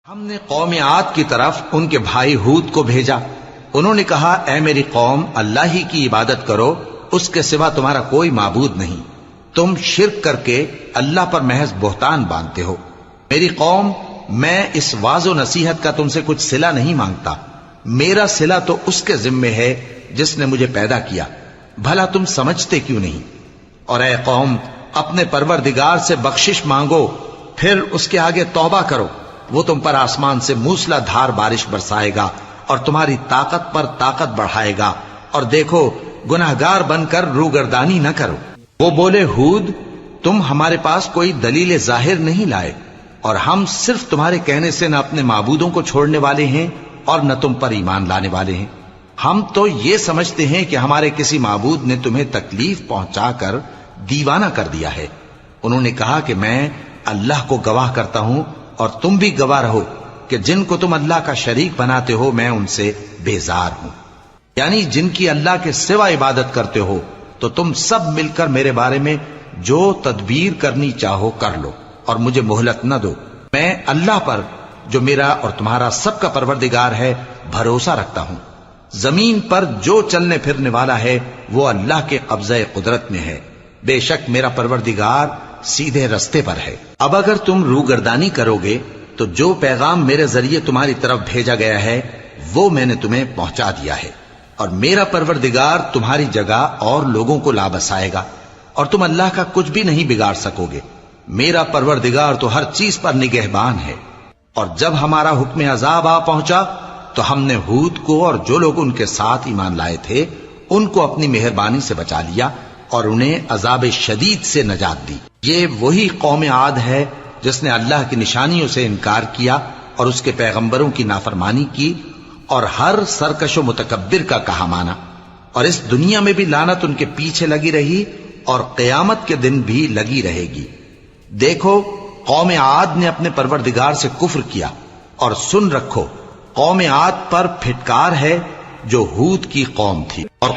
ہم نے قوم عاد کی طرف ان کے بھائی ہود کو بھیجا۔ انہوں نے کہا، اے میری قوم، اللہ ہی کی عبادت کرو، اس کے سوا تمہارا کوئی معبود نہیں۔ تم شرک کر کے اللہ پر محض بہتان باندھتے ہو۔ میری قوم، میں اس واعظ و نصیحت کا تم سے کچھ صلہ نہیں مانگتا، میرا صلہ تو اس کے ذمے ہے جس نے مجھے پیدا کیا، بھلا تم سمجھتے کیوں نہیں؟ اور اے قوم، اپنے پروردگار سے بخشش مانگو، پھر اس کے آگے توبہ کرو، وہ تم پر آسمان سے موسلا دھار بارش برسائے گا اور تمہاری طاقت پر طاقت بڑھائے گا، اور دیکھو گناہگار بن کر روگردانی نہ کرو۔ وہ بولے، ہود، تم ہمارے پاس کوئی دلیل ظاہر نہیں لائے، اور ہم صرف تمہارے کہنے سے نہ اپنے معبودوں کو چھوڑنے والے ہیں اور نہ تم پر ایمان لانے والے ہیں۔ ہم تو یہ سمجھتے ہیں کہ ہمارے کسی معبود نے تمہیں تکلیف پہنچا کر دیوانہ کر دیا ہے۔ انہوں نے کہا کہ میں اللہ کو گواہ کرتا ہوں اور تم بھی گواہ رہو کہ جن کو تم اللہ کا شریک بناتے ہو میں ان سے بیزار ہوں، یعنی جن کی اللہ کے سوا عبادت کرتے ہو، تو تم سب مل کر میرے بارے میں جو تدبیر کرنی چاہو کر لو اور مجھے مہلت نہ دو۔ میں اللہ پر، جو میرا اور تمہارا سب کا پروردگار ہے، بھروسہ رکھتا ہوں۔ زمین پر جو چلنے پھرنے والا ہے وہ اللہ کے قبضہ قدرت میں ہے، بے شک میرا پروردگار سیدھے رستے پر ہے۔ اب اگر تم روگردانی کرو گے تو جو پیغام میرے ذریعے تمہاری طرف بھیجا گیا ہے وہ میں نے تمہیں پہنچا دیا ہے، اور میرا پروردگار تمہاری جگہ اور لوگوں کو لا بسائے گا، اور تم اللہ کا کچھ بھی نہیں بگاڑ سکو گے۔ میرا پروردگار تو ہر چیز پر نگہبان ہے۔ اور جب ہمارا حکم عذاب آ پہنچا تو ہم نے ہود کو اور جو لوگ ان کے ساتھ ایمان لائے تھے ان کو اپنی مہربانی سے بچا لیا اور انہیں عذاب شدید سے نجات دی۔ یہ وہی قوم عاد ہے جس نے اللہ کی نشانیوں سے انکار کیا اور اس کے پیغمبروں کی نافرمانی کی اور ہر سرکش و متکبر کا کہا مانا، اور اس دنیا میں بھی لعنت ان کے پیچھے لگی رہی اور قیامت کے دن بھی لگی رہے گی۔ دیکھو، قوم عاد نے اپنے پروردگار سے کفر کیا، اور سن رکھو، قوم عاد پر پھٹکار ہے جو ہود کی قوم تھی۔ اور